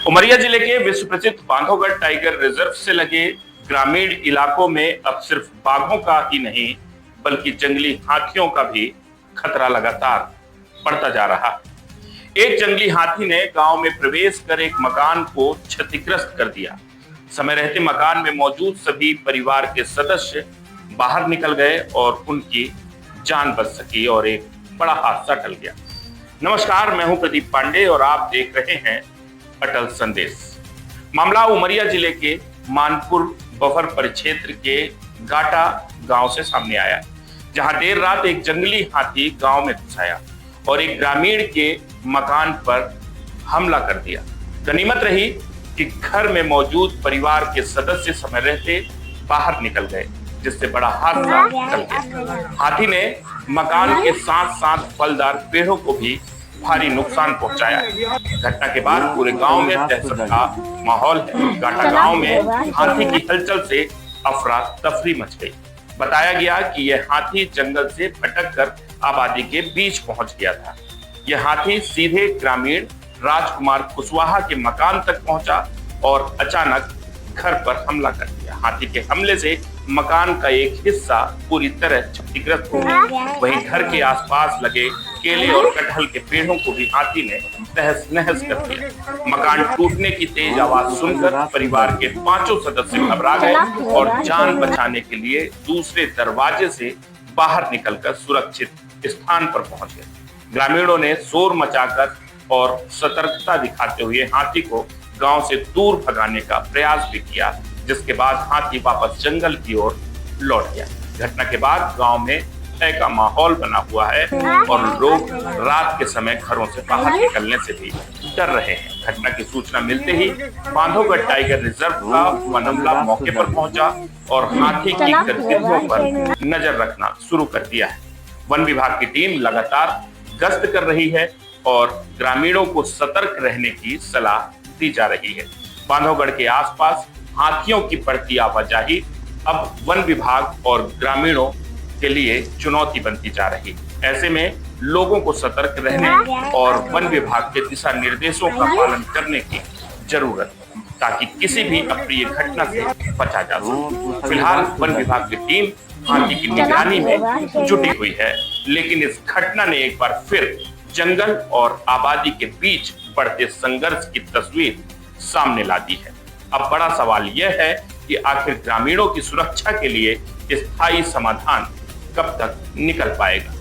उमरिया जिले के विश्व प्रसिद्ध बांधवगढ़ टाइगर रिजर्व से लगे ग्रामीण इलाकों में अब सिर्फ बाघों का ही नहीं बल्कि जंगली हाथियों का भी खतरा लगातार बढ़ता जा रहा है। एक जंगली हाथी ने गांव में प्रवेश कर एक मकान को क्षतिग्रस्त कर दिया। समय रहते मकान में मौजूद सभी परिवार के सदस्य बाहर निकल गए और उनकी जान बच सकी और एक बड़ा हादसा टल गया। नमस्कार, मैं हूं प्रदीप पांडे और आप देख रहे हैं अटल संदेश। मामला उमरिया जिले के मानपुर बफर परिक्षेत्र के गाटा गांव से सामने आया, जहां देर रात एक जंगली हाथी गांव में घुस आया और एक ग्रामीण के मकान पर हमला कर दिया। गनीमत रही कि घर में मौजूद परिवार के सदस्य समय रहते बाहर निकल गए, जिससे बड़ा हादसा टल गया। हाथी ने मकान के साथ साथ फलदार पेड़ों को भी भारी नुकसान पहुंचाया। घटना के बाद पूरे गांव में दहशत का माहौल है। गाटा गांव में हाथी की हलचल से अफरा तफरी मच गई। बताया गया कि यह हाथी जंगल से भटक कर आबादी के बीच पहुंच गया था। यह हाथी सीधे ग्रामीण राजकुमार कुशवाहा के मकान तक पहुंचा और अचानक घर पर हमला कर दिया। हाथी के हमले से मकान का एक हिस्सा पूरी तरह क्षतिग्रस्त हो गया। वहीं घर के आसपास लगे केले और कटहल के पेड़ों को भी हाथी ने तहस नहस कर दिया। मकान टूटने की तेज आवाज सुनकर परिवार के पांचों सदस्य घबरा गए और जान बचाने के लिए दूसरे दरवाजे से बाहर निकलकर सुरक्षित स्थान पर पहुंच गए। ग्रामीणों ने शोर मचाकर और सतर्कता दिखाते हुए हाथी को गांव से दूर भगाने का प्रयास भी किया, जिसके बाद हाथी वापस जंगल की ओर लौट गया। घटना के बाद गांव में भय का माहौल बना हुआ है और लोग रात के समय घरों से बाहर निकलने से भी डर रहे हैं। घटना की सूचना मिलते ही बांधवगढ़ टाइगर रिजर्व का वन अमला मौके पर पहुंचा और हाथी की गतिविधियों पर नजर रखना शुरू कर दिया है। वन विभाग की टीम लगातार गश्त कर रही है और ग्रामीणों को सतर्क रहने की सलाह दी जा रही है। बांधवगढ़ के आसपास हाथियों की बढ़ती आवाजाही अब वन विभाग और ग्रामीणों के लिए चुनौती बनती जा रही है। ऐसे में लोगों को सतर्क रहने और वन विभाग के दिशा निर्देशों का पालन करने की जरूरत है, ताकि किसी भी अप्रिय घटना से बचा जा सके। फिलहाल वन विभाग की टीम हाथी की निगरानी में जुटी हुई है, लेकिन इस घटना ने एक बार फिर जंगल और आबादी के बीच बढ़ते संघर्ष की तस्वीर सामने ला दी है। अब बड़ा सवाल यह है कि आखिर ग्रामीणों की सुरक्षा के लिए स्थायी समाधान कब तक निकल पाएगा।